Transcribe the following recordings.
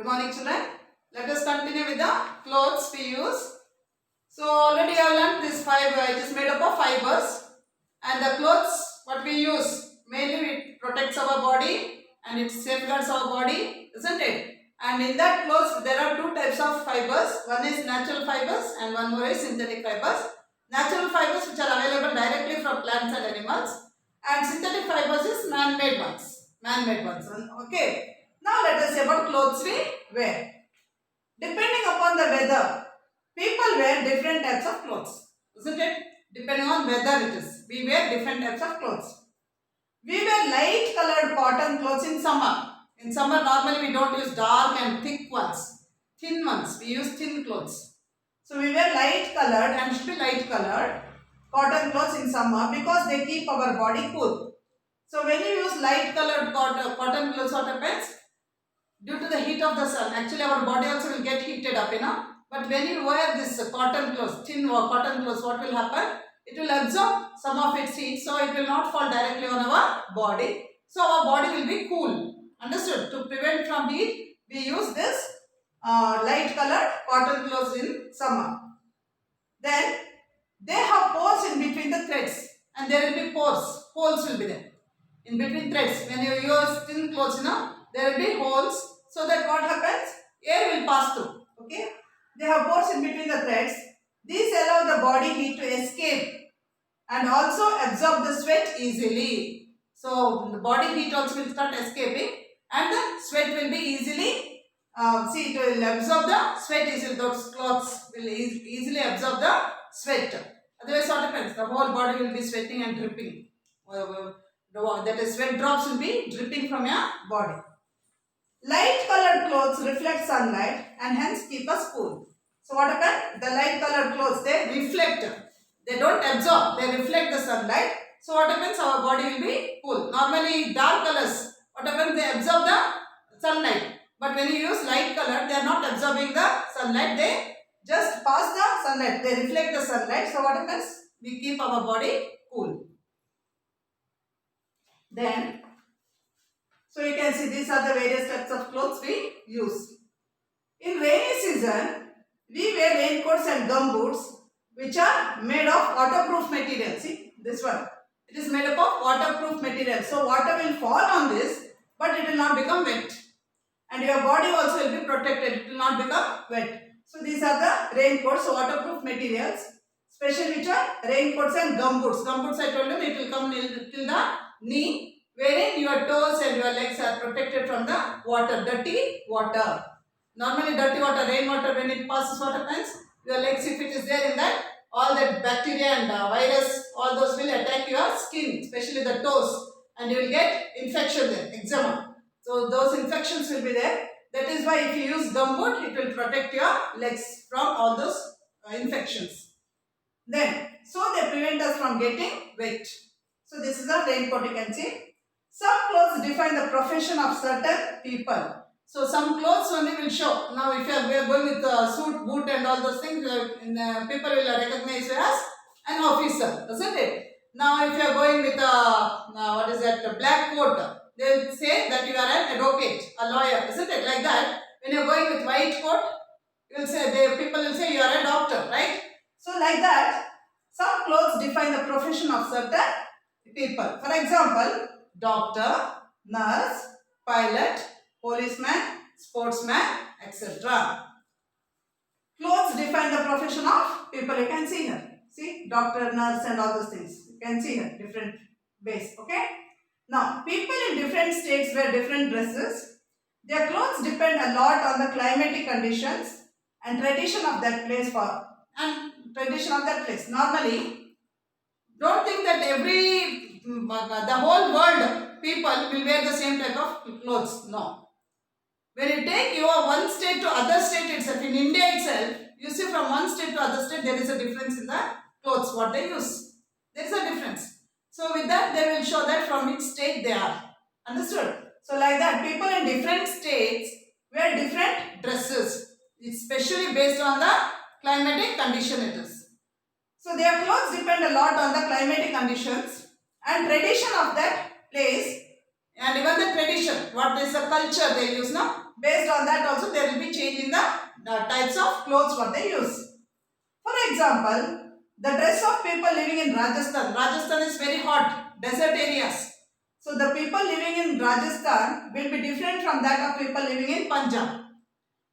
Good morning, children. Let us continue with the clothes we use. So already I have learned this it is made up of fibers, and the clothes what we use mainly it protects our body and it safeguards our body, isn't it? And in that clothes there are two types of fibers. One is natural fibers and one more is synthetic fibers. Natural fibers which are available directly from plants and animals, and synthetic fibers is man-made ones. Okay. Now let us say about clothes we wear. Depending upon the weather, people wear different types of clothes, isn't it? Depending on weather it is. We wear different types of clothes. We wear light colored cotton clothes in summer. In summer normally we don't use dark and thick ones. Thin ones. We use thin clothes. So we wear light colored and should be light colored cotton clothes in summer because they keep our body cool. So when you use light colored cotton clothes, what happens? Due to the heat of the sun, actually our body also will get heated up, But when you wear this cotton clothes, thin cotton clothes, what will happen? It will absorb some of its heat, so it will not fall directly on our body. So our body will be cool. Understood? To prevent from heat, we use this light colored cotton clothes in summer. Then they have pores in between the threads, and there will be holes will be there in between threads. When you use thin clothes, there will be holes, so that what happens? Air will pass through. Okay, they have pores in between the threads. These allow the body heat to escape and also absorb the sweat easily. So the body heat also will start escaping, and the sweat will be easily. It will absorb the sweat easily. Those clothes will easily absorb the sweat. Otherwise, what happens? The whole body will be sweating and dripping. That is, sweat drops will be dripping from your body. Light colored clothes reflect sunlight and hence keep us cool. So what happens? The light colored clothes, they reflect. They don't absorb, they reflect the sunlight. So what happens? Our body will be cool. Normally dark colors, what happens? They absorb the sunlight. But when you use light color, they are not absorbing the sunlight. They just pass the sunlight. They reflect the sunlight. So what happens? We keep our body cool. Then, so you can see these are the various types of clothes we use. In rainy season, we wear raincoats and gumboots which are made of waterproof material. See this one. It is made up of waterproof material. So water will fall on this, but it will not become wet. And your body also will be protected. It will not become wet. So these are the raincoats, so waterproof materials. Especially which are raincoats and gumboots. Gumboots I told you it will come till the knee, wherein your toes and your legs are protected from the water, dirty water. Normally dirty water, rainwater, when it passes, what happens? Your legs, if it is there in that, all that bacteria and virus, all those will attack your skin, especially the toes, and you will get infection there, eczema. So those infections will be there. That is why if you use gumboot, it will protect your legs from all those infections. Then, so they prevent us from getting wet. So this is a raincoat, you can see. Some clothes define the profession of certain people. So some clothes only will show. Now if we are going with a suit, boot and all those things, people will recognize you as an officer, isn't it? Now if you are going with a black coat, they will say that you are an advocate, a lawyer, isn't it? Like that. When you are going with white coat, people will say you are a doctor, right? So like that, some clothes define the profession of certain people. For example, doctor, nurse, pilot, policeman, sportsman, etc. Clothes define the profession of people. You can see here. See, doctor, nurse and all those things. You can see here, different base. Okay. Now, people in different states wear different dresses. Their clothes depend a lot on the climatic conditions and tradition of that place Normally, don't think that the whole world people will wear the same type of clothes. No. When you take your one state to other state itself, in India itself, you see from one state to other state there is a difference in the clothes what they use. There is a difference. So with that they will show that from which state they are. Understood? So like that, people in different states wear different dresses, especially based on the climatic condition it is. So their clothes depend a lot on the climatic conditions and tradition of that place, and even the tradition, what is the culture they use now, Based on that also there will be change in the types of clothes what they use. For example, the dress of people living in Rajasthan. Rajasthan is very hot, desert areas. So the people living in Rajasthan will be different from that of people living in Punjab.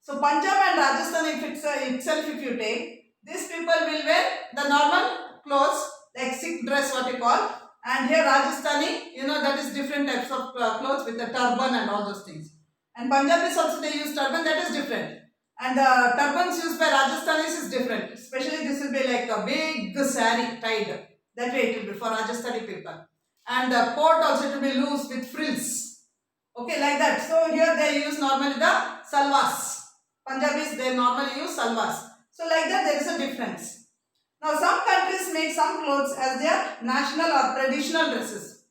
So Punjab and Rajasthan itself if you take, these people will wear the normal clothes like Sikh dress what you call, and here Rajasthani, that is different types of clothes with the turban and all those things. And Punjabis also they use turban, that is different. And the turbans used by Rajasthanis is different. Especially this will be like a big sari tied. That way it will be for Rajasthani people. And the coat also it will be loose with frills. Okay, like that. So here they use normally the salwas. Punjabis they normally use salwas. So like that there is a difference. Now some countries make some clothes as their national or traditional dresses.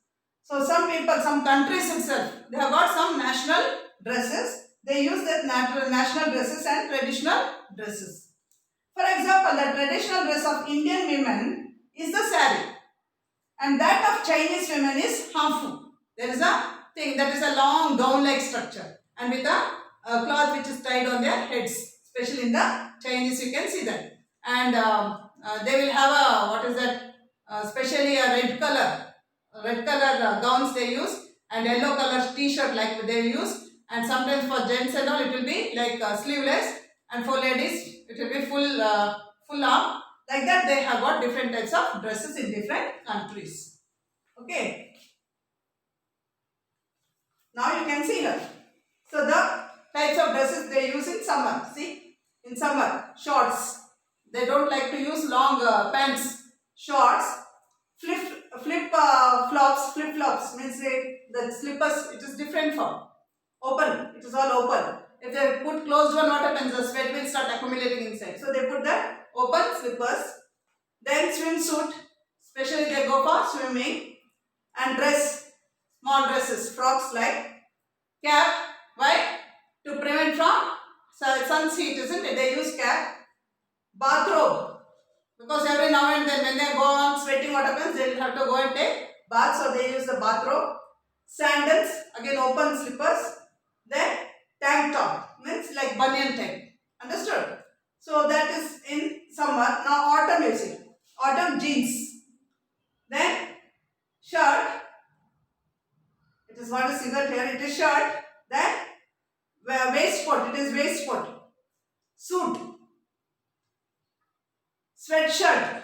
So some people, some countries itself, they have got some national dresses. They use that national dresses and traditional dresses. For example, the traditional dress of Indian women is the sari. And that of Chinese women is hamfu. There is a thing that is a long gown-like structure. And with a cloth which is tied on their heads. Especially in the Chinese you can see that. And they will have a, what is that, especially a red color gowns they use, and yellow color t-shirt like they use, and sometimes for gents and all it will be like sleeveless, and for ladies it will be full arm. Like that they have got different types of dresses in different countries. Okay. Now you can see here. So the types of dresses they use in summer. See, in summer, shorts. They don't like to use long pants. Shorts. Flip-flops means the slippers, it is different from open. It is all open. If they put closed one, what happens? The sweat will start accumulating inside. So they put the open slippers. Then swimsuit, especially they go for swimming. And dress, small dresses, frocks like. Cap, why? To prevent from sun's heat, isn't it? They use cap. Bathrobe. Because every now and then when they go on sweating, what happens? They will have to go and take bath, so they use the bathrobe. Sandals, again open slippers. Then tank top, means like banyan type. Understood? So that is in summer. Now autumn you see. Autumn jeans. Then shirt. It is what is single here. It is shirt. Then waistcoat. It is waistcoat. Suit. Sweatshirt.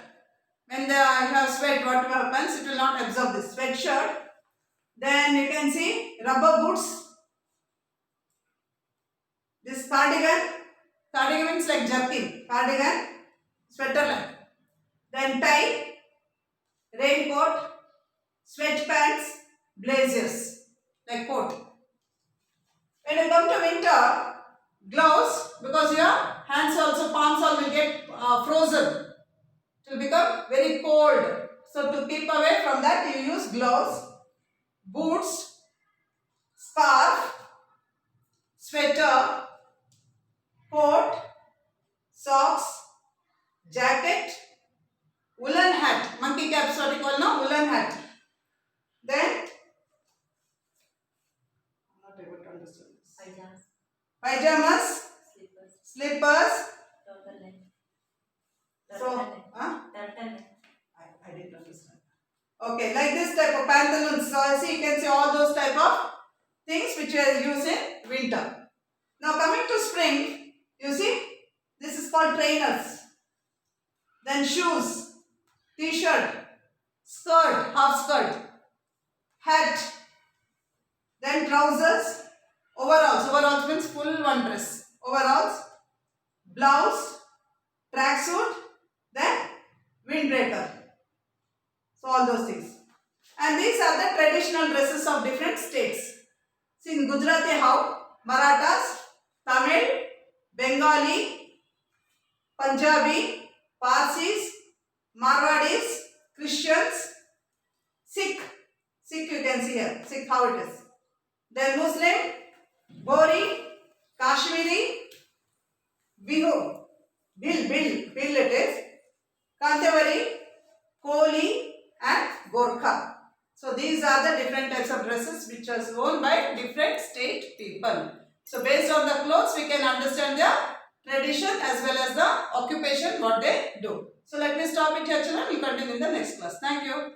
When they have sweat, what happens? It will not absorb this. Sweatshirt. Then you can see rubber boots. This cardigan. Cardigan means like jerkin. Cardigan. Sweater like. Then tie. Raincoat. Sweatpants. Blazers. Like coat. When you come to winter, gloves, because your hands also, palms all will get frozen. It will become very cold. So to keep away from that, you use gloves, boots, scarf, sweater, coat, socks, jacket, woolen hat. Monkey caps what you call now, woolen hat. Then, I'm not able to understand this. Pajamas, slippers. So, I didn't understand. Okay, like this type of pantaloons. So, see, you can see all those type of things which are used in winter. Now, coming to spring, you see, this is called trainers. Then shoes, t-shirt, skirt, half skirt, hat. Then trousers, overalls. Overalls means full one dress. Overalls, blouse, tracksuit, then windbreaker. So all those things. And these are the traditional dresses of different states. See in Gujarati how? Marathas, Tamil, Bengali, Punjabi, Parsis, Marwadis, Christians, Sikh. Sikh you can see here. Sikh how it is. Then Muslim, Gori, Kashmiri, Bihu. Bill it is. Kantevari, Koli and Gorkha. So these are the different types of dresses which are worn by different state people. So based on the clothes, we can understand their tradition as well as the occupation, what they do. So let me stop it here, children. We continue in the next class. Thank you.